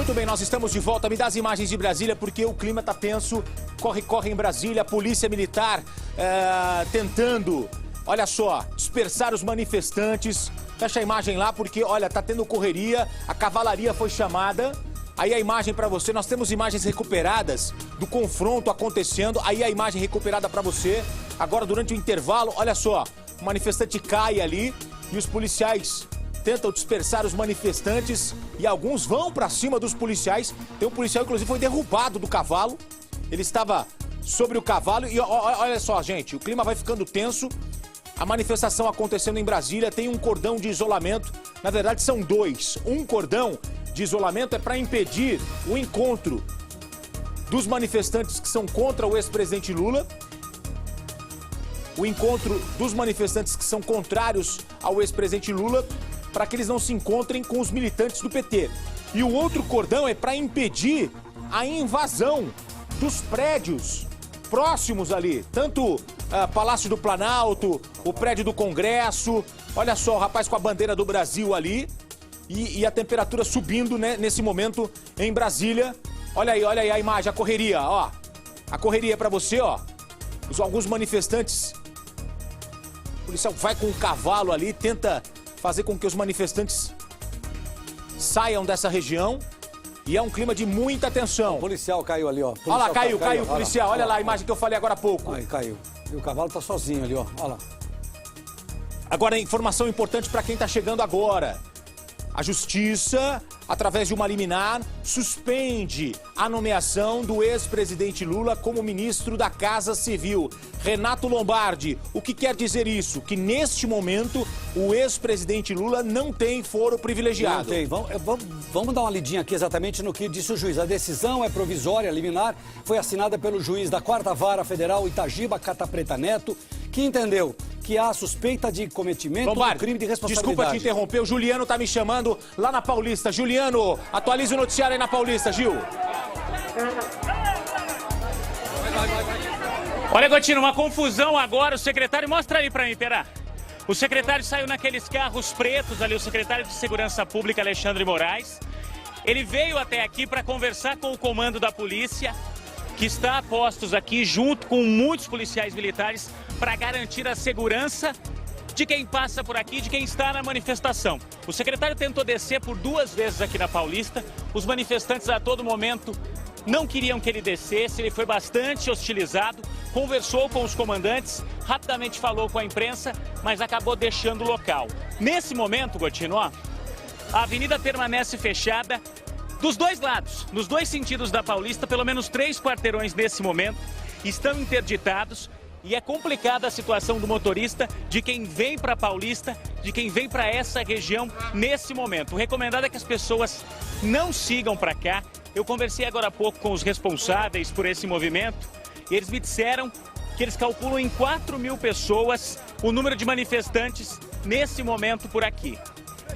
Muito bem, nós estamos de volta. Me dá as imagens de Brasília, porque o clima tá tenso. Corre em Brasília, a polícia militar tentando, olha só, dispersar os manifestantes. Fecha a imagem lá, porque, olha, tá tendo correria, a cavalaria foi chamada. Aí a imagem para você, nós temos imagens recuperadas do confronto acontecendo. Aí a imagem recuperada para você. Agora, durante o intervalo, olha só, o manifestante cai ali e os policiais tentam dispersar os manifestantes e alguns vão para cima dos policiais. Tem um policial, inclusive, foi derrubado do cavalo. Ele estava sobre o cavalo e olha só, gente, o clima vai ficando tenso. A manifestação acontecendo em Brasília, tem um cordão de isolamento. Na verdade, são dois. Um cordão de isolamento é para impedir o encontro dos manifestantes que são contra o ex-presidente Lula. O encontro dos manifestantes que são contrários ao ex-presidente Lula, para que eles não se encontrem com os militantes do PT. E o outro cordão é para impedir a invasão dos prédios próximos ali, tanto Palácio do Planalto, o prédio do Congresso. Olha só, o rapaz com a bandeira do Brasil ali e a temperatura subindo, né, nesse momento em Brasília. Olha aí a imagem, a correria, ó. A correria para você, ó. Alguns manifestantes, o policial vai com o cavalo ali, tenta fazer com que os manifestantes saiam dessa região. E é um clima de muita tensão. O policial caiu ali, ó. Olha lá, caiu o policial. Olha lá a imagem que eu falei agora há pouco. Aí, caiu. E o cavalo tá sozinho ali, ó. Olha lá. Agora, informação importante para quem tá chegando agora. A Justiça, através de uma liminar, suspende a nomeação do ex-presidente Lula como ministro da Casa Civil. Renato Lombardi, o que quer dizer isso? Que neste momento o ex-presidente Lula não tem foro privilegiado. Não tem. Vamos dar uma lidinha aqui exatamente no que disse o juiz. A decisão é provisória, liminar, foi assinada pelo juiz da 4ª Vara Federal Itagiba Catapreta Neto, que entendeu que há suspeita de cometimento do crime de responsabilidade. Desculpa te interromper, o Juliano tá me chamando lá na Paulista. Juliano, atualiza o noticiário aí na Paulista, Gil. Olha, Gotino, uma confusão agora. O secretário, mostra aí pra mim, Perá. O secretário saiu naqueles carros pretos ali, o secretário de Segurança Pública, Alexandre Moraes. Ele veio até aqui para conversar com o comando da polícia, que está a postos aqui, junto com muitos policiais militares, para garantir a segurança de quem passa por aqui, de quem está na manifestação. O secretário tentou descer por 2 vezes aqui na Paulista. Os manifestantes a todo momento não queriam que ele descesse, ele foi bastante hostilizado, conversou com os comandantes, rapidamente falou com a imprensa, mas acabou deixando o local. Nesse momento, Gotino, ó, a avenida permanece fechada dos dois lados, nos dois sentidos da Paulista. Pelo menos 3 quarteirões nesse momento estão interditados. E é complicada a situação do motorista, de quem vem para a Paulista, de quem vem para essa região nesse momento. O recomendado é que as pessoas não sigam para cá. Eu conversei agora há pouco com os responsáveis por esse movimento e eles me disseram que eles calculam em 4.000 pessoas o número de manifestantes nesse momento por aqui.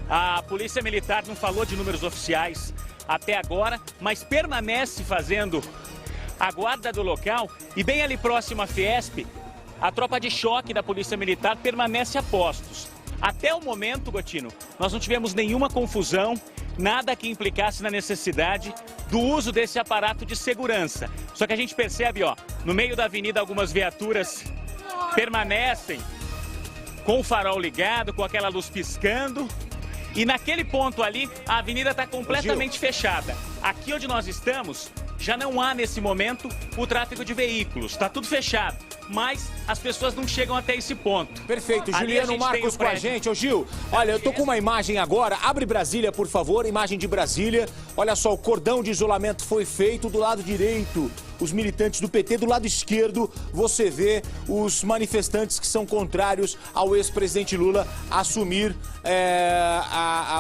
A Polícia Militar não falou de números oficiais até agora, mas permanece fazendo a guarda do local. E bem ali próximo à Fiesp, a tropa de choque da Polícia Militar permanece a postos. Até o momento, Gotino, nós não tivemos nenhuma confusão, nada que implicasse na necessidade do uso desse aparato de segurança. Só que a gente percebe, ó, no meio da avenida algumas viaturas permanecem com o farol ligado, com aquela luz piscando. E naquele ponto ali, a avenida está completamente fechada. Aqui onde nós estamos, já não há nesse momento o tráfego de veículos, está tudo fechado, mas as pessoas não chegam até esse ponto. Perfeito, Juliano Marcos com a gente. Ô Gil, olha, eu tô com uma imagem agora, abre Brasília, por favor, imagem de Brasília. Olha só, o cordão de isolamento foi feito do lado direito, os militantes do PT, do lado esquerdo você vê os manifestantes que são contrários ao ex-presidente Lula assumir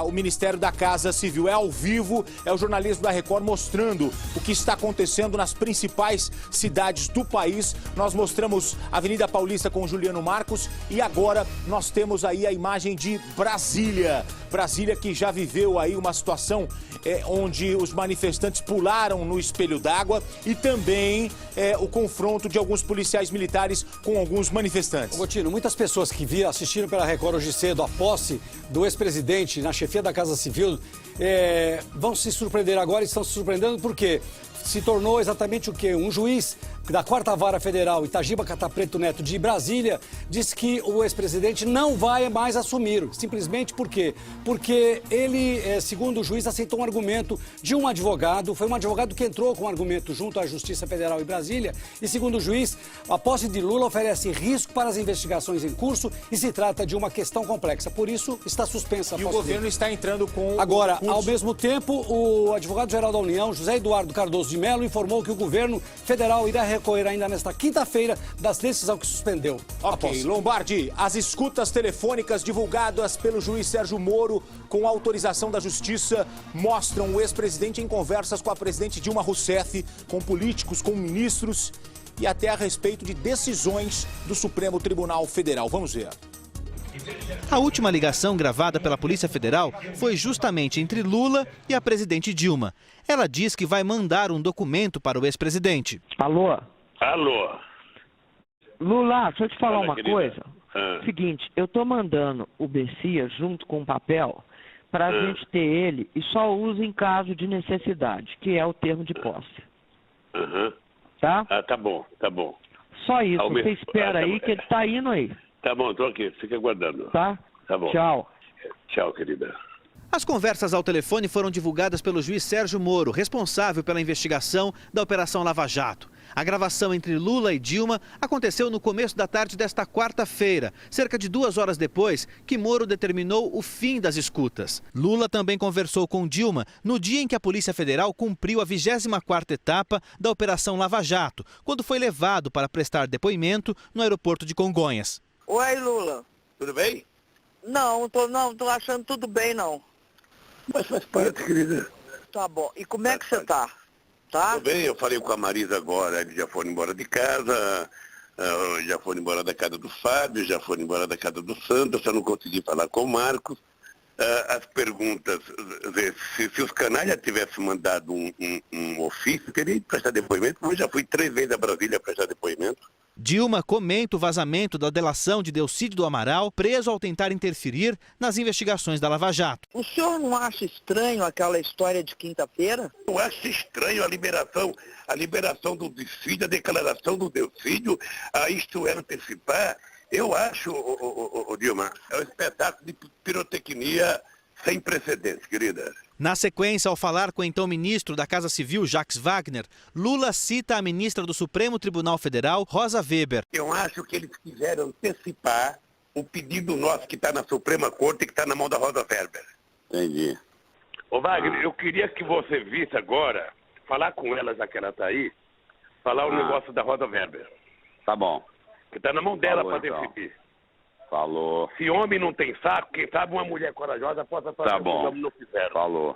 o Ministério da Casa Civil. É ao vivo, é o jornalismo da Record mostrando o que está acontecendo nas principais cidades do país. Nós mostramos a Avenida Paulista com o Juliano Marcos e agora nós temos aí a imagem de Brasília. Brasília que já viveu aí uma situação onde os manifestantes pularam no espelho d'água e também o confronto de alguns policiais militares com alguns manifestantes. Gotino, muitas pessoas que assistiram pela Record hoje cedo a posse do ex-presidente na chefia da Casa Civil vão se surpreender agora e estão se surpreendendo porque se tornou exatamente o quê? Um juiz da 4ª Vara Federal, Itagiba Catapreto Neto, de Brasília, disse que o ex-presidente não vai mais assumir. Simplesmente por quê? Porque ele, segundo o juiz, aceitou um argumento de um advogado. Foi um advogado que entrou com um argumento junto à Justiça Federal em Brasília. E, segundo o juiz, a posse de Lula oferece risco para as investigações em curso e se trata de uma questão complexa. Por isso, está suspensa a posse dele. E o governo está entrando com... Agora, ao mesmo tempo, o advogado-geral da União, José Eduardo Cardoso de Mello, informou que o governo federal irá recorrer ainda nesta quinta-feira da decisão que suspendeu a posse. Lombardi, as escutas telefônicas divulgadas pelo juiz Sérgio Moro com autorização da Justiça mostram o ex-presidente em conversas com a presidente Dilma Rousseff, com políticos, com ministros e até a respeito de decisões do Supremo Tribunal Federal. Vamos ver. A última ligação gravada pela Polícia Federal foi justamente entre Lula e a presidente Dilma. Ela diz que vai mandar um documento para o ex-presidente. Alô? Alô? Lula, deixa eu te falar Fala, uma querida. coisa. Seguinte, eu tô mandando o Bessias junto com o papel para a gente ter ele e só usa em caso de necessidade, que é o termo de posse. Tá? Ah, tá bom, tá bom. Só isso, você espera aí que ele tá indo aí. Tá bom, tô aqui, fica aguardando. Tá? Tá bom. Tchau. Tchau, querida. As conversas ao telefone foram divulgadas pelo juiz Sérgio Moro, responsável pela investigação da Operação Lava Jato. A gravação entre Lula e Dilma aconteceu no começo da tarde desta quarta-feira, cerca de 2 horas depois que Moro determinou o fim das escutas. Lula também conversou com Dilma no dia em que a Polícia Federal cumpriu a 24ª etapa da Operação Lava Jato, quando foi levado para prestar depoimento no aeroporto de Congonhas. Oi, Lula. Tudo bem? Não, tô achando tudo bem, não. Mas faz parte, querida. Tá bom. E como é que você tá? Tá? Tudo bem, eu falei com a Marisa agora, eles já foram embora de casa, já foram embora da casa do Fábio, já foram embora da casa do Santos, só não consegui falar com o Marcos. As perguntas, se os canalhas tivessem mandado um ofício, teria ido prestar depoimento, mas eu já fui 3 vezes a Brasília prestar depoimento. Dilma comenta o vazamento da delação de Delcídio do Amaral, preso ao tentar interferir nas investigações da Lava Jato. O senhor não acha estranho aquela história de quinta-feira? Eu acho estranho a liberação do Delcídio, a declaração do Delcídio, a isto é antecipar. Eu acho, Dilma, é um espetáculo de pirotecnia sem precedentes, querida. Na sequência, ao falar com o então ministro da Casa Civil, Jacques Wagner, Lula cita a ministra do Supremo Tribunal Federal, Rosa Weber. Eu acho que eles quiseram antecipar o pedido nosso que está na Suprema Corte e que está na mão da Rosa Weber. Entendi. Ô Wagner, eu queria que você visse agora, falar com ela, já que ela está aí, falar o negócio da Rosa Weber. Tá bom. Que está na mão dela para então. decidir. Falou. Se homem não tem saco, quem sabe uma mulher corajosa possa fazer o que os homens não fizeram. Falou.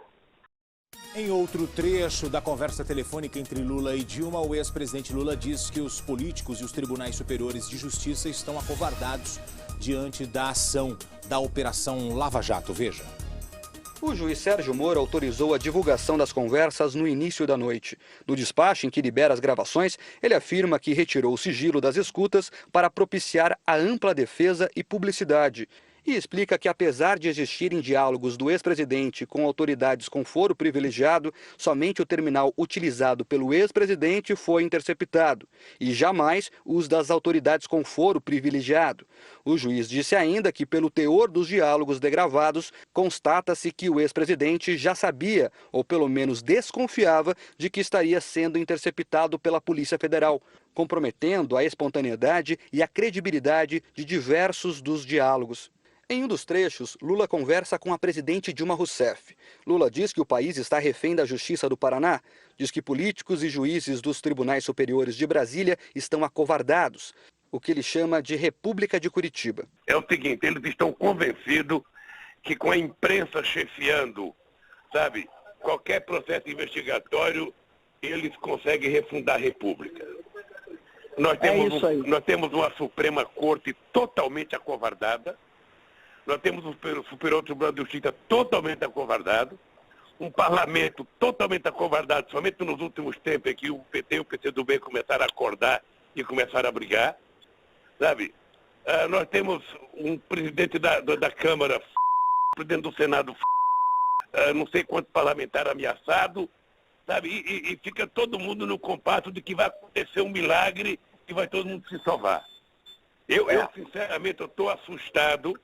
Em outro trecho da conversa telefônica entre Lula e Dilma, o ex-presidente Lula diz que os políticos e os tribunais superiores de justiça estão acovardados diante da ação da Operação Lava Jato. Veja. O juiz Sérgio Moro autorizou a divulgação das conversas no início da noite. No despacho em que libera as gravações, ele afirma que retirou o sigilo das escutas para propiciar a ampla defesa e publicidade. E explica que, apesar de existirem diálogos do ex-presidente com autoridades com foro privilegiado, somente o terminal utilizado pelo ex-presidente foi interceptado, e jamais os das autoridades com foro privilegiado. O juiz disse ainda que, pelo teor dos diálogos degravados, constata-se que o ex-presidente já sabia, ou pelo menos desconfiava, de que estaria sendo interceptado pela Polícia Federal, comprometendo a espontaneidade e a credibilidade de diversos dos diálogos. Em um dos trechos, Lula conversa com a presidente Dilma Rousseff. Lula diz que o país está refém da Justiça do Paraná, diz que políticos e juízes dos tribunais superiores de Brasília estão acovardados, o que ele chama de República de Curitiba. É o seguinte, eles estão convencidos que com a imprensa chefiando, sabe, qualquer processo investigatório, eles conseguem refundar a República. Nós temos uma Suprema Corte totalmente acovardada. Nós temos o Superior Tribunal de Justiça totalmente acovardado, um parlamento totalmente acovardado, somente nos últimos tempos é que o PT e o PCdoB começaram a acordar e começaram a brigar, sabe? Nós temos um presidente da Câmara, presidente do Senado, não sei quantos parlamentares ameaçados, sabe? E fica todo mundo no compasso de que vai acontecer um milagre e vai todo mundo se salvar. Eu sinceramente, estou assustado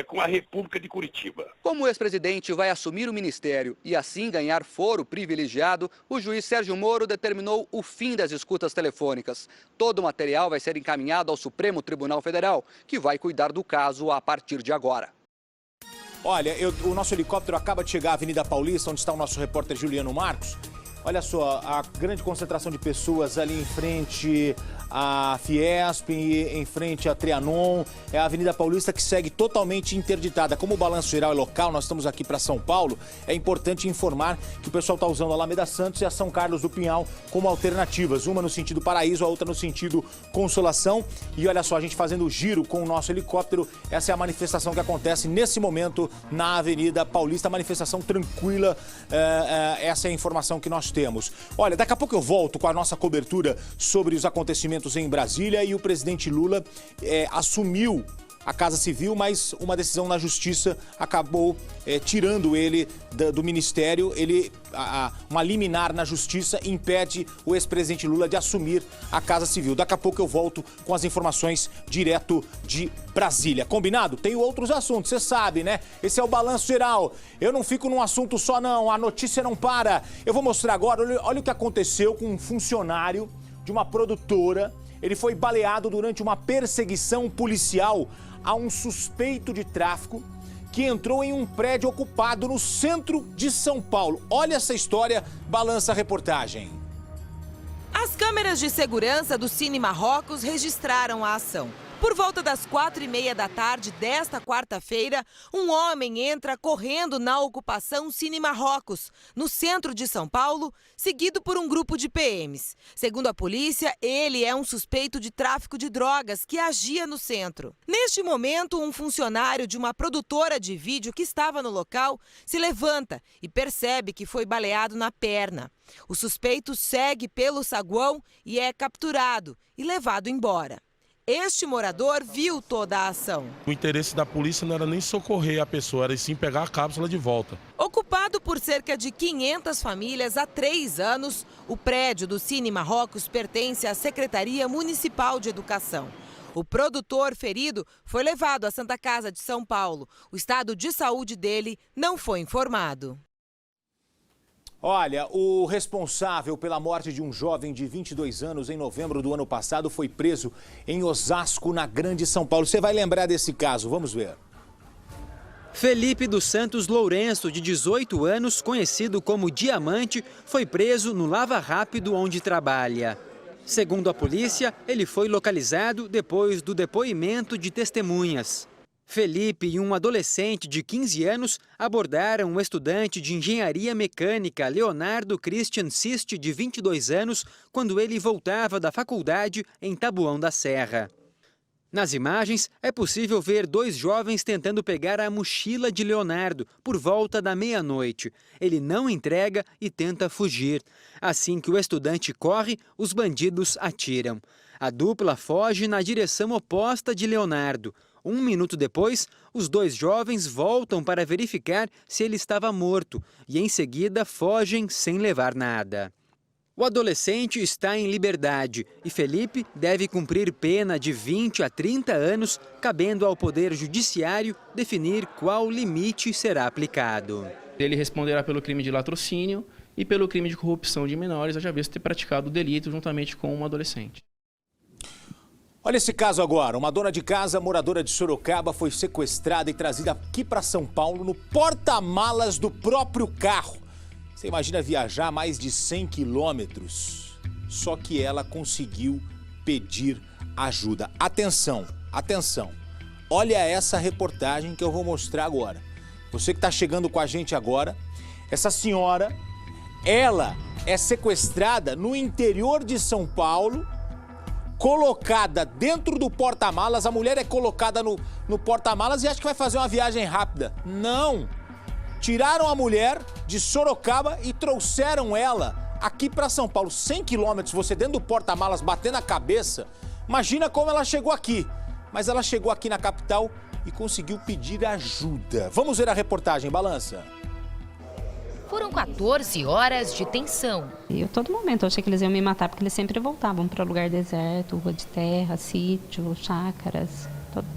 com a República de Curitiba. Como o ex-presidente vai assumir o ministério e assim ganhar foro privilegiado, o juiz Sérgio Moro determinou o fim das escutas telefônicas. Todo o material vai ser encaminhado ao Supremo Tribunal Federal, que vai cuidar do caso a partir de agora. Olha, o nosso helicóptero acaba de chegar à Avenida Paulista, onde está o nosso repórter Juliano Marcos. Olha só, a grande concentração de pessoas ali em frente à Fiesp, em frente à Trianon. É a Avenida Paulista que segue totalmente interditada. Como o balanço geral é local, nós estamos aqui para São Paulo, é importante informar que o pessoal está usando a Alameda Santos e a São Carlos do Pinhal como alternativas. Uma no sentido Paraíso, a outra no sentido Consolação. E olha só, a gente fazendo o giro com o nosso helicóptero. Essa é a manifestação que acontece nesse momento na Avenida Paulista. Manifestação tranquila, essa é a informação que nós temos. Olha, daqui a pouco eu volto com a nossa cobertura sobre os acontecimentos em Brasília e o presidente Lula assumiu a Casa Civil, mas uma decisão na Justiça acabou tirando ele do ministério. Uma liminar na Justiça impede o ex-presidente Lula de assumir a Casa Civil. Daqui a pouco eu volto com as informações direto de Brasília. Combinado? Tem outros assuntos, você sabe, né? Esse é o Balanço Geral. Eu não fico num assunto só, não. A notícia não para. Eu vou mostrar agora, olha o que aconteceu com um funcionário de uma produtora. Ele foi baleado durante uma perseguição policial a um suspeito de tráfico que entrou em um prédio ocupado no centro de São Paulo. Olha essa história, balança a reportagem. As câmeras de segurança do Cine Marrocos registraram a ação. Por volta das 4h30 da tarde desta quarta-feira, um homem entra correndo na ocupação Cine Marrocos, no centro de São Paulo, seguido por um grupo de PMs. Segundo a polícia, ele é um suspeito de tráfico de drogas que agia no centro. Neste momento, um funcionário de uma produtora de vídeo que estava no local se levanta e percebe que foi baleado na perna. O suspeito segue pelo saguão e é capturado e levado embora. Este morador viu toda a ação. O interesse da polícia não era nem socorrer a pessoa, era sim pegar a cápsula de volta. Ocupado por cerca de 500 famílias há 3 anos, o prédio do Cine Marrocos pertence à Secretaria Municipal de Educação. O produtor ferido foi levado à Santa Casa de São Paulo. O estado de saúde dele não foi informado. Olha, o responsável pela morte de um jovem de 22 anos em novembro do ano passado foi preso em Osasco, na Grande São Paulo. Você vai lembrar desse caso, vamos ver. Felipe dos Santos Lourenço, de 18 anos, conhecido como Diamante, foi preso no Lava Rápido onde trabalha. Segundo a polícia, ele foi localizado depois do depoimento de testemunhas. Felipe e um adolescente de 15 anos abordaram um estudante de engenharia mecânica, Leonardo Christian Siste, de 22 anos, quando ele voltava da faculdade em Taboão da Serra. Nas imagens, é possível ver 2 jovens tentando pegar a mochila de Leonardo por volta da meia-noite. Ele não entrega e tenta fugir. Assim que o estudante corre, os bandidos atiram. A dupla foge na direção oposta de Leonardo. 1 minuto depois, os 2 jovens voltam para verificar se ele estava morto e, em seguida, fogem sem levar nada. O adolescente está em liberdade e Felipe deve cumprir pena de 20 a 30 anos, cabendo ao Poder Judiciário definir qual limite será aplicado. Ele responderá pelo crime de latrocínio e pelo crime de corrupção de menores, já visto ter praticado o delito juntamente com um adolescente. Olha esse caso agora. Uma dona de casa, moradora de Sorocaba, foi sequestrada e trazida aqui para São Paulo no porta-malas do próprio carro. Você imagina viajar mais de 100 quilômetros. Só que ela conseguiu pedir ajuda. Atenção, atenção. Olha essa reportagem que eu vou mostrar agora. Você que está chegando com a gente agora, essa senhora, ela é sequestrada no interior de São Paulo colocada dentro do porta-malas. A mulher é colocada no porta-malas e acha que vai fazer uma viagem rápida. Não! Tiraram a mulher de Sorocaba e trouxeram ela aqui para São Paulo. 100 quilômetros, você dentro do porta-malas batendo a cabeça. Imagina como ela chegou aqui. Mas ela chegou aqui na capital e conseguiu pedir ajuda. Vamos ver a reportagem, Balança. Foram 14 horas de tensão. Eu, todo momento, eu achei que eles iam me matar, porque eles sempre voltavam para lugar deserto, rua de terra, sítio, chácaras.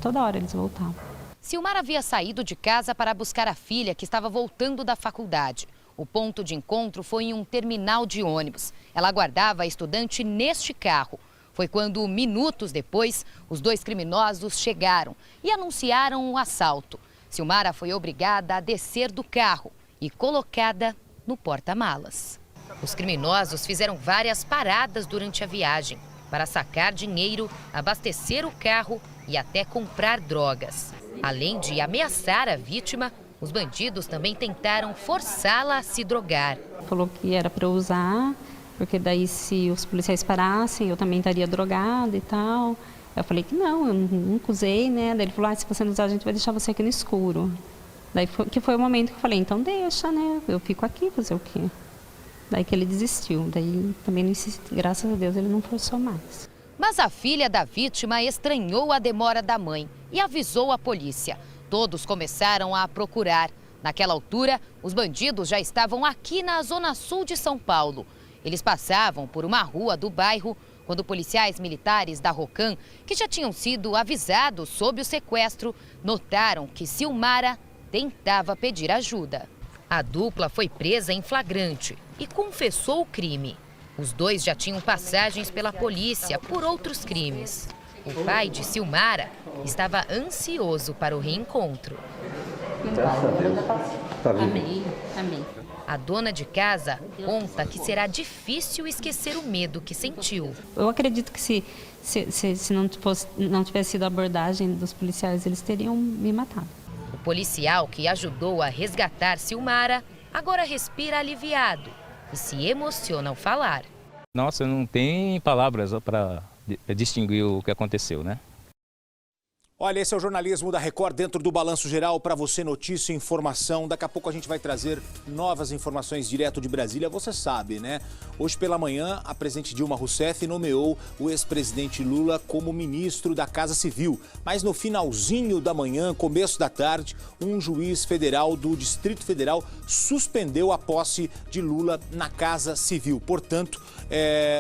Toda hora eles voltavam. Silmara havia saído de casa para buscar a filha, que estava voltando da faculdade. O ponto de encontro foi em um terminal de ônibus. Ela aguardava a estudante neste carro. Foi quando, minutos depois, os dois criminosos chegaram e anunciaram o assalto. Silmara foi obrigada a descer do carro e colocada no porta-malas. Os criminosos fizeram várias paradas durante a viagem para sacar dinheiro, abastecer o carro e até comprar drogas. Além de ameaçar a vítima, os bandidos também tentaram forçá-la a se drogar. Falou que era para eu usar, porque daí se os policiais parassem, eu também estaria drogada e tal. Eu falei que não, eu nunca usei, né? Daí ele falou, se você não usar, a gente vai deixar você aqui no escuro. Daí foi o momento que eu falei, então deixa, né? Eu fico aqui, fazer o quê? Daí que ele desistiu. Daí também, graças a Deus, ele não forçou mais. Mas a filha da vítima estranhou a demora da mãe e avisou a polícia. Todos começaram a procurar. Naquela altura, os bandidos já estavam aqui na zona sul de São Paulo. Eles passavam por uma rua do bairro quando policiais militares da Rocan, que já tinham sido avisados sobre o sequestro, notaram que Silmara tentava pedir ajuda. A dupla foi presa em flagrante e confessou o crime. Os dois já tinham passagens pela polícia por outros crimes. O pai de Silmara estava ansioso para o reencontro. Amei. A dona de casa conta que será difícil esquecer o medo que sentiu. Eu acredito que se não tivesse sido a abordagem dos policiais, eles teriam me matado. O policial que ajudou a resgatar Silmara agora respira aliviado e se emociona ao falar. Nossa, não tem palavras para distinguir o que aconteceu, né? Olha, esse é o jornalismo da Record dentro do Balanço Geral. Para você, notícia e informação. Daqui a pouco a gente vai trazer novas informações direto de Brasília. Você sabe, né? Hoje pela manhã, a presidente Dilma Rousseff nomeou o ex-presidente Lula como ministro da Casa Civil. Mas no finalzinho da manhã, começo da tarde, um juiz federal do Distrito Federal suspendeu a posse de Lula na Casa Civil. Portanto,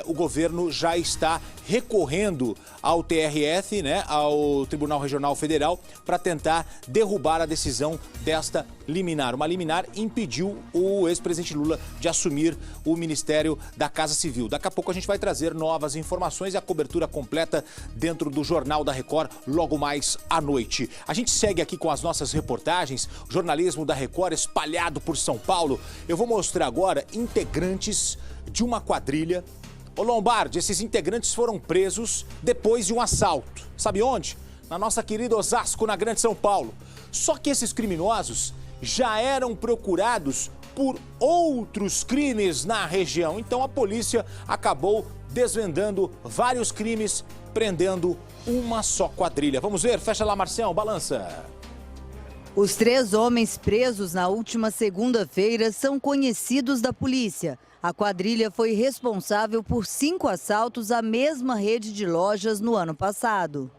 o governo já está recorrendo ao TRF, né, ao Tribunal Regional Federal, para tentar derrubar a decisão desta liminar. Uma liminar impediu o ex-presidente Lula de assumir o Ministério da Casa Civil. Daqui a pouco a gente vai trazer novas informações e a cobertura completa dentro do Jornal da Record, logo mais à noite. A gente segue aqui com as nossas reportagens, jornalismo da Record espalhado por São Paulo. Eu vou mostrar agora integrantes de uma quadrilha. Ô Lombardi, esses integrantes foram presos depois de um assalto. Sabe onde? Na nossa querida Osasco, na Grande São Paulo. Só que esses criminosos já eram procurados por outros crimes na região. Então a polícia acabou desvendando vários crimes, prendendo uma só quadrilha. Vamos ver? Fecha lá, Marcião, balança. Os 3 homens presos na última segunda-feira são conhecidos da polícia. A quadrilha foi responsável por 5 assaltos à mesma rede de lojas no ano passado.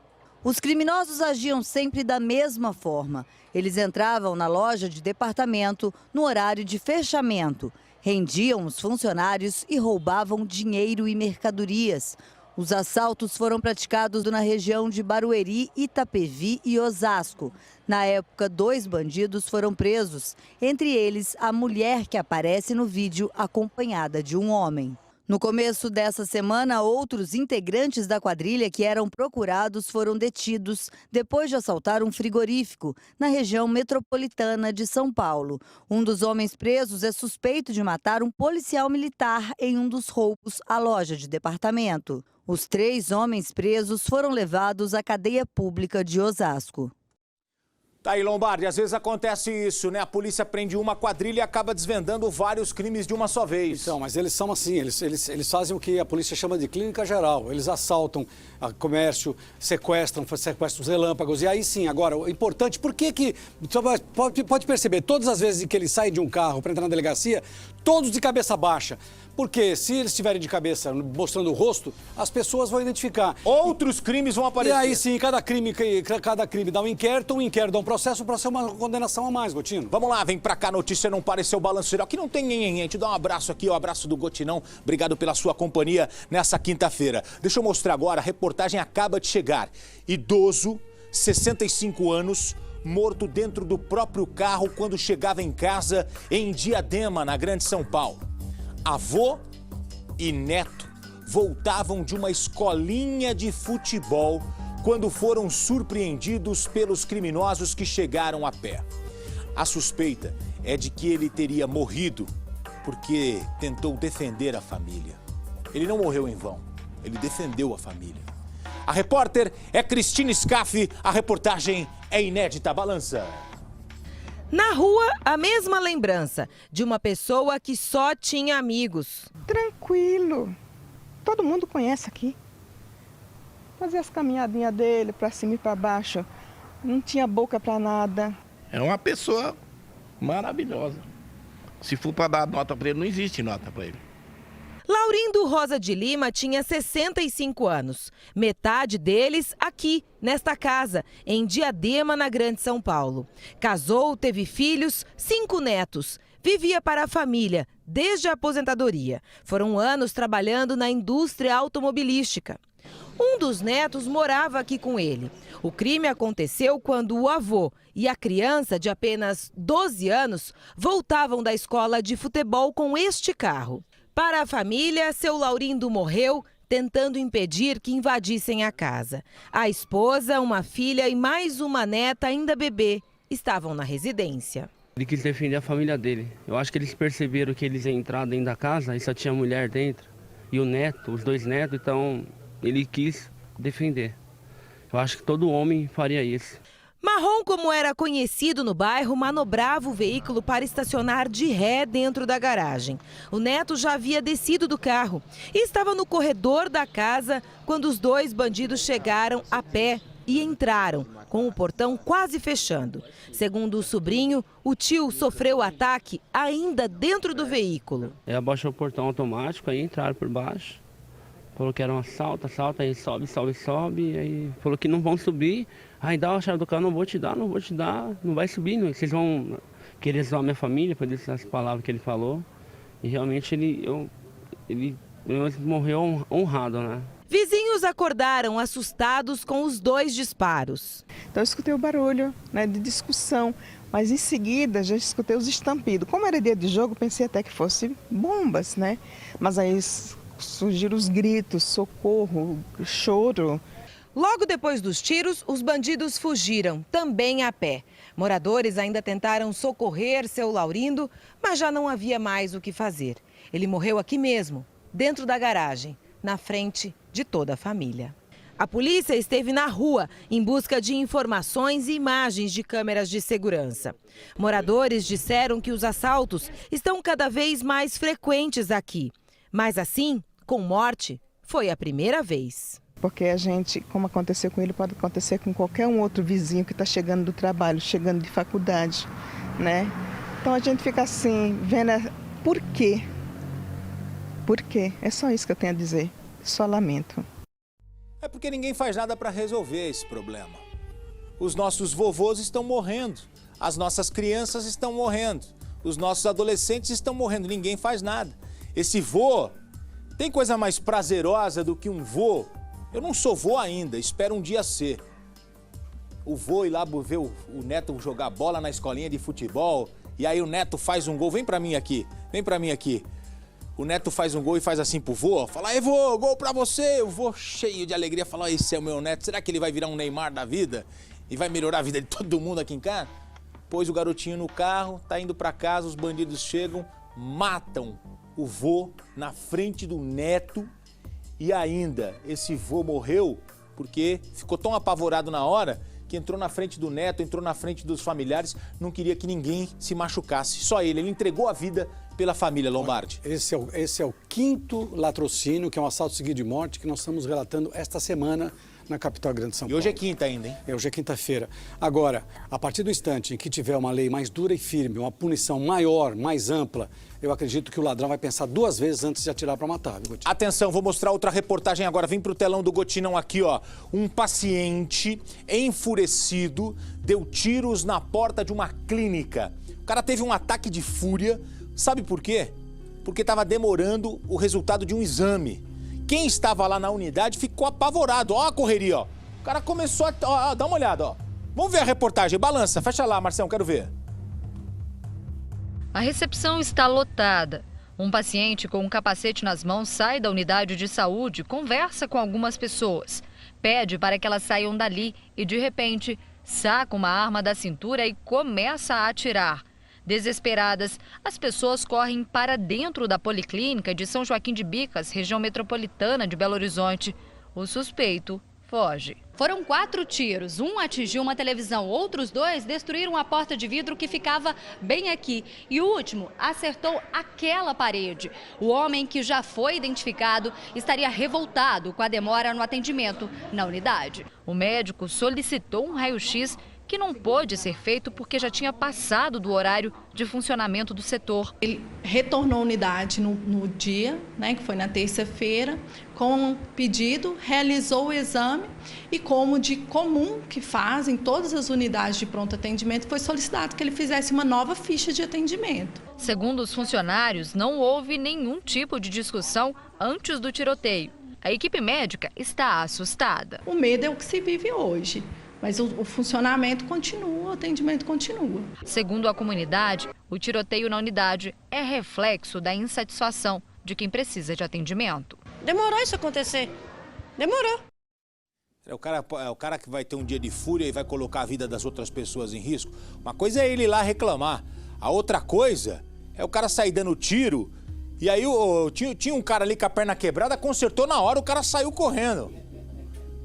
Os criminosos agiam sempre da mesma forma. Eles entravam na loja de departamento no horário de fechamento, rendiam os funcionários e roubavam dinheiro e mercadorias. Os assaltos foram praticados na região de Barueri, Itapevi e Osasco. Na época, 2 bandidos foram presos, entre eles a mulher que aparece no vídeo acompanhada de um homem. No começo dessa semana, outros integrantes da quadrilha que eram procurados foram detidos depois de assaltar um frigorífico na região metropolitana de São Paulo. Um dos homens presos é suspeito de matar um policial militar em um dos roubos à loja de departamento. Os 3 homens presos foram levados à cadeia pública de Osasco. Tá aí, Lombardi, às vezes acontece isso, né? A polícia prende uma quadrilha e acaba desvendando vários crimes de uma só vez. Então, mas eles são assim, eles fazem o que a polícia chama de clínica geral. Eles assaltam comércio, sequestram relâmpagos. E aí sim, agora, o importante, por que pode perceber, todas as vezes que eles saem de um carro para entrar na delegacia, todos de cabeça baixa. Porque se eles estiverem de cabeça mostrando o rosto, as pessoas vão identificar. Outros crimes vão aparecer. E aí sim, cada crime dá um inquérito dá um processo para ser uma condenação a mais, Gotino. Vamos lá, vem pra cá, notícia não pareceu balanceiro. Aqui não tem ninguém, te dá um abraço aqui, o abraço do Gotinão. Obrigado pela sua companhia nessa quinta-feira. Deixa eu mostrar agora, a reportagem acaba de chegar. Idoso, 65 anos, morto dentro do próprio carro quando chegava em casa em Diadema, na Grande São Paulo. Avô e neto voltavam de uma escolinha de futebol quando foram surpreendidos pelos criminosos que chegaram a pé. A suspeita é de que ele teria morrido porque tentou defender a família. Ele não morreu em vão, ele defendeu a família. A repórter é Cristina Scaff, a reportagem é inédita. Balança. Na rua, a mesma lembrança de uma pessoa que só tinha amigos. Tranquilo, todo mundo conhece aqui. Fazia as caminhadinhas dele para cima e para baixo, não tinha boca para nada. É uma pessoa maravilhosa. Se for para dar nota para ele, não existe nota para ele. Laurindo Rosa de Lima tinha 65 anos, metade deles aqui, nesta casa, em Diadema, na Grande São Paulo. Casou, teve filhos, 5 netos. Vivia para a família, desde a aposentadoria. Foram anos trabalhando na indústria automobilística. Um dos netos morava aqui com ele. O crime aconteceu quando o avô e a criança, de apenas 12 anos, voltavam da escola de futebol com este carro. Para a família, seu Laurindo morreu tentando impedir que invadissem a casa. A esposa, uma filha e mais uma neta, ainda bebê, estavam na residência. Ele quis defender a família dele. Eu acho que eles perceberam que eles iam entrar dentro da casa e só tinha mulher dentro. E o neto, os 2 netos, então ele quis defender. Eu acho que todo homem faria isso. Marrom, como era conhecido no bairro, manobrava o veículo para estacionar de ré dentro da garagem. O neto já havia descido do carro e estava no corredor da casa quando os 2 bandidos chegaram a pé e entraram, com o portão quase fechando. Segundo o sobrinho, o tio sofreu o ataque ainda dentro do veículo. Abaixou o portão automático, aí entraram por baixo. Falou que era um assalto, aí sobe, aí falou que não vão subir. Aí dá a chave do carro, não vou te dar, não vai subir, não. Vocês vão querer zoar minha família, foi dessas palavras que ele falou. E realmente ele morreu honrado, né? Vizinhos acordaram assustados com os 2 disparos. Então eu escutei o barulho, né, de discussão, mas em seguida já escutei os estampidos. Como era dia de jogo, pensei até que fosse bombas, né? Mas aí surgiram os gritos, socorro, choro. Logo depois dos tiros, os bandidos fugiram, também a pé. Moradores ainda tentaram socorrer seu Laurindo, mas já não havia mais o que fazer. Ele morreu aqui mesmo, dentro da garagem, na frente de toda a família. A polícia esteve na rua em busca de informações e imagens de câmeras de segurança. Moradores disseram que os assaltos estão cada vez mais frequentes aqui. Mas assim, com morte, foi a primeira vez. Porque a gente, como aconteceu com ele, pode acontecer com qualquer um outro vizinho que está chegando do trabalho, chegando de faculdade, né? Então a gente fica assim, vendo por quê? Por quê? É só isso que eu tenho a dizer. Só lamento. É porque ninguém faz nada para resolver esse problema. Os nossos vovôs estão morrendo, as nossas crianças estão morrendo, os nossos adolescentes estão morrendo, ninguém faz nada. Esse vô, tem coisa mais prazerosa do que um vô? Eu não sou vô ainda, espero um dia ser. O vô ir lá ver o neto jogar bola na escolinha de futebol, e aí o neto faz um gol, vem pra mim aqui. O neto faz um gol e faz assim pro vô, fala, aí vô, gol pra você. O vô cheio de alegria, fala, esse é o meu neto, será que ele vai virar um Neymar da vida? E vai melhorar a vida de todo mundo aqui em casa? Pôs o garotinho no carro, tá indo pra casa, os bandidos chegam, matam o vô na frente do neto. E ainda, esse vô morreu porque ficou tão apavorado na hora que entrou na frente do neto, entrou na frente dos familiares, não queria que ninguém se machucasse. Só ele entregou a vida pela família, Lombardi. Esse é o 5º latrocínio, que é um assalto seguido de morte, que nós estamos relatando esta semana na capital grande de São Paulo. E hoje é quinta ainda, hein? Hoje é quinta-feira. Agora, a partir do instante em que tiver uma lei mais dura e firme, uma punição maior, mais ampla, eu acredito que o ladrão vai pensar 2 vezes antes de atirar para matar, viu, Gotinho? Atenção, vou mostrar outra reportagem agora. Vem pro telão do Gotinão aqui, ó. Um paciente enfurecido deu tiros na porta de uma clínica. O cara teve um ataque de fúria. Sabe por quê? Porque estava demorando o resultado de um exame. Quem estava lá na unidade ficou apavorado. Ó a correria, ó. O cara começou a... Ó, dá uma olhada, ó. Vamos ver a reportagem. Balança, fecha lá, Marcelo, quero ver. A recepção está lotada. Um paciente com um capacete nas mãos sai da unidade de saúde, conversa com algumas pessoas, pede para que elas saiam dali e, de repente, saca uma arma da cintura e começa a atirar. Desesperadas, as pessoas correm para dentro da policlínica de São Joaquim de Bicas, região metropolitana de Belo Horizonte. O suspeito foge. Foram 4 tiros, um atingiu uma televisão, outros 2 destruíram a porta de vidro que ficava bem aqui. E o último acertou aquela parede. O homem, que já foi identificado, estaria revoltado com a demora no atendimento na unidade. O médico solicitou um raio-x que não pôde ser feito porque já tinha passado do horário de funcionamento do setor. Ele retornou à unidade no dia, que foi na terça-feira, com um pedido, realizou o exame e, como de comum que fazem todas as unidades de pronto atendimento, foi solicitado que ele fizesse uma nova ficha de atendimento. Segundo os funcionários, não houve nenhum tipo de discussão antes do tiroteio. A equipe médica está assustada. O medo é o que se vive hoje. Mas o funcionamento continua, o atendimento continua. Segundo a comunidade, o tiroteio na unidade é reflexo da insatisfação de quem precisa de atendimento. Demorou isso acontecer. Demorou. É o cara que vai ter um dia de fúria e vai colocar a vida das outras pessoas em risco. Uma coisa é ele ir lá reclamar. A outra coisa é o cara sair dando tiro. E aí tinha um cara ali com a perna quebrada, consertou na hora, o cara saiu correndo.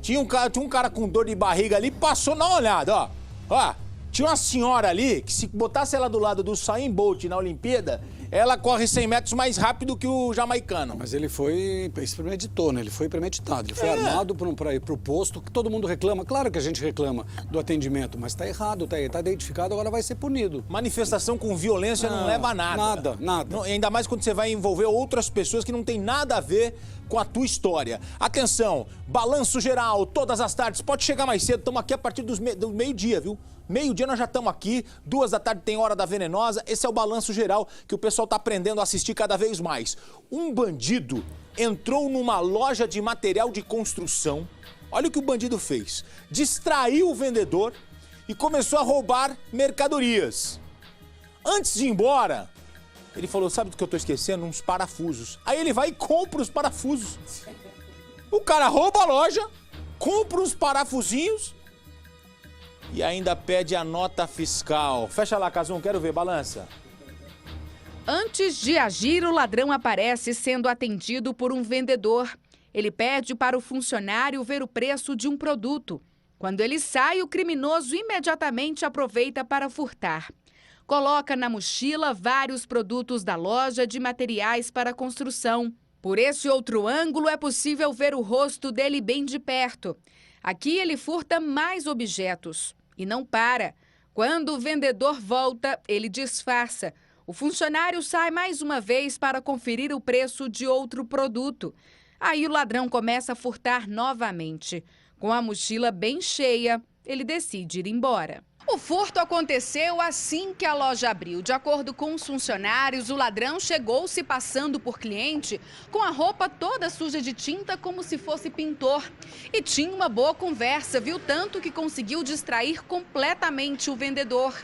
Tinha um cara com dor de barriga ali, passou, dá uma olhada, ó. Ó, tinha uma senhora ali que, se botasse ela do lado do Usain Bolt na Olimpíada, ela corre 100 metros mais rápido que o jamaicano. Mas ele premeditou, né? Ele foi premeditado. Ele foi armado para ir pro posto, que todo mundo reclama. Claro que a gente reclama do atendimento, mas tá errado, tá identificado, agora vai ser punido. Manifestação com violência não leva a nada. Nada. Não, ainda mais quando você vai envolver outras pessoas que não tem nada a ver com a tua história. Atenção, balanço geral, todas as tardes. Pode chegar mais cedo, estamos aqui a partir do meio-dia, viu? Meio-dia nós já estamos aqui, 2 da tarde tem Hora da Venenosa. Esse é o balanço geral que o pessoal está aprendendo a assistir cada vez mais. Um bandido entrou numa loja de material de construção. Olha o que o bandido fez. Distraiu o vendedor e começou a roubar mercadorias. Antes de ir embora, ele falou, sabe do que eu estou esquecendo? Uns parafusos. Aí ele vai e compra os parafusos. O cara rouba a loja, compra uns parafusinhos e ainda pede a nota fiscal. Fecha lá, Casum, quero ver, balança. Antes de agir, o ladrão aparece sendo atendido por um vendedor. Ele pede para o funcionário ver o preço de um produto. Quando ele sai, o criminoso imediatamente aproveita para furtar. Coloca na mochila vários produtos da loja de materiais para construção. Por esse outro ângulo, é possível ver o rosto dele bem de perto. Aqui ele furta mais objetos. E não para. Quando o vendedor volta, ele disfarça. O funcionário sai mais uma vez para conferir o preço de outro produto. Aí o ladrão começa a furtar novamente. Com a mochila bem cheia, ele decide ir embora. O furto aconteceu assim que a loja abriu. De acordo com os funcionários, o ladrão chegou se passando por cliente com a roupa toda suja de tinta, como se fosse pintor. E tinha uma boa conversa, viu? Tanto que conseguiu distrair completamente o vendedor.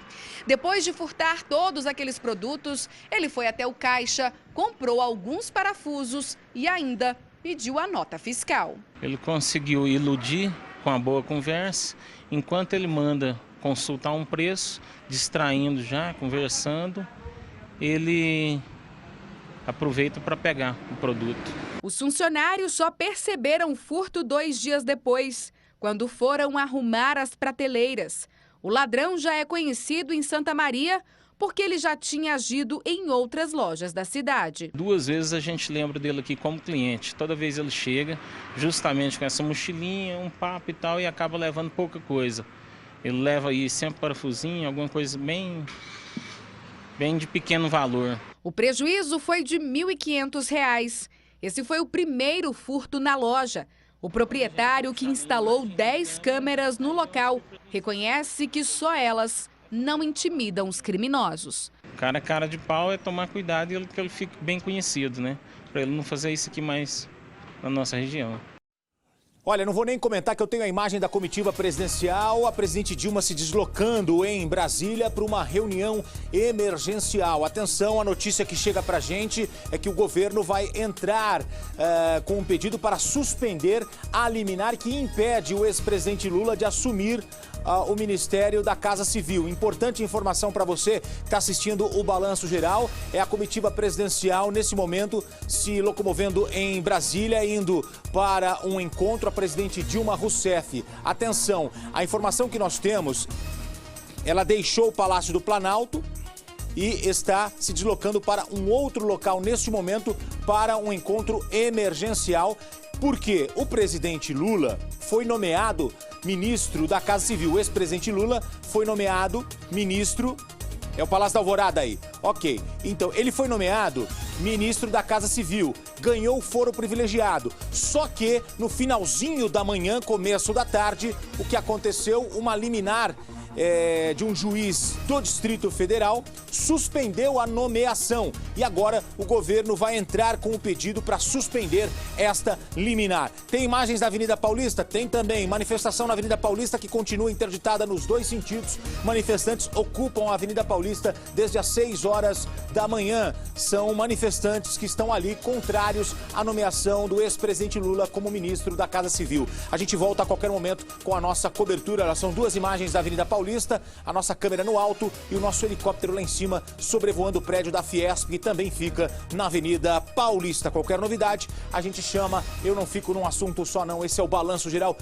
Depois de furtar todos aqueles produtos, ele foi até o caixa, comprou alguns parafusos e ainda pediu a nota fiscal. Ele conseguiu iludir com a boa conversa, enquanto ele manda consultar um preço, distraindo já, conversando, ele aproveita para pegar o produto. Os funcionários só perceberam o furto 2 dias depois. quando foram arrumar as prateleiras. O ladrão já é conhecido em Santa Maria porque ele já tinha agido em outras lojas da cidade. 2 vezes a gente lembra dele aqui como cliente. Toda vez ele chega justamente com essa mochilinha, um papo e tal, e acaba levando pouca coisa. Ele leva aí sempre parafusinho, alguma coisa bem de pequeno valor. O prejuízo foi de R$ 1.500. Esse foi o primeiro furto na loja. O proprietário, que instalou 10 câmeras no local, reconhece que só elas não intimidam os criminosos. Cara de pau é tomar cuidado e que ele fique bem conhecido, né? Para ele não fazer isso aqui mais na nossa região. Olha, não vou nem comentar que eu tenho a imagem da comitiva presidencial, a presidente Dilma se deslocando em Brasília para uma reunião emergencial. Atenção, a notícia que chega pra gente é que o governo vai entrar com um pedido para suspender a liminar que impede o ex-presidente Lula de assumir o Ministério da Casa Civil. Importante informação para você que está assistindo o Balanço Geral, é a comitiva presidencial nesse momento se locomovendo em Brasília, indo para um encontro. A presidente Dilma Rousseff. Atenção, a informação que nós temos, ela deixou o Palácio do Planalto e está se deslocando para um outro local neste momento para um encontro emergencial, porque o presidente Lula foi nomeado ministro da Casa Civil. O ex-presidente Lula foi nomeado ministro... É o Palácio da Alvorada aí. Ok. Então, ele foi nomeado ministro da Casa Civil. Ganhou o foro privilegiado. Só que, no finalzinho da manhã, começo da tarde, o que aconteceu? Uma liminar de um juiz do Distrito Federal suspendeu a nomeação. E agora o governo vai entrar com o pedido para suspender esta liminar. Tem imagens da Avenida Paulista? Tem também. Manifestação na Avenida Paulista que continua interditada nos 2 sentidos. Manifestantes ocupam a Avenida Paulista desde as 6 horas da manhã. São manifestantes que estão ali contrários à nomeação do ex-presidente Lula como ministro da Casa Civil. A gente volta a qualquer momento com a nossa cobertura. Elas são 2 imagens da Avenida Paulista, a nossa câmera no alto e o nosso helicóptero lá em cima sobrevoando o prédio da Fiesp, que também fica na Avenida Paulista. Qualquer novidade, a gente chama. Eu não fico num assunto só não, esse é o Balanço Geral.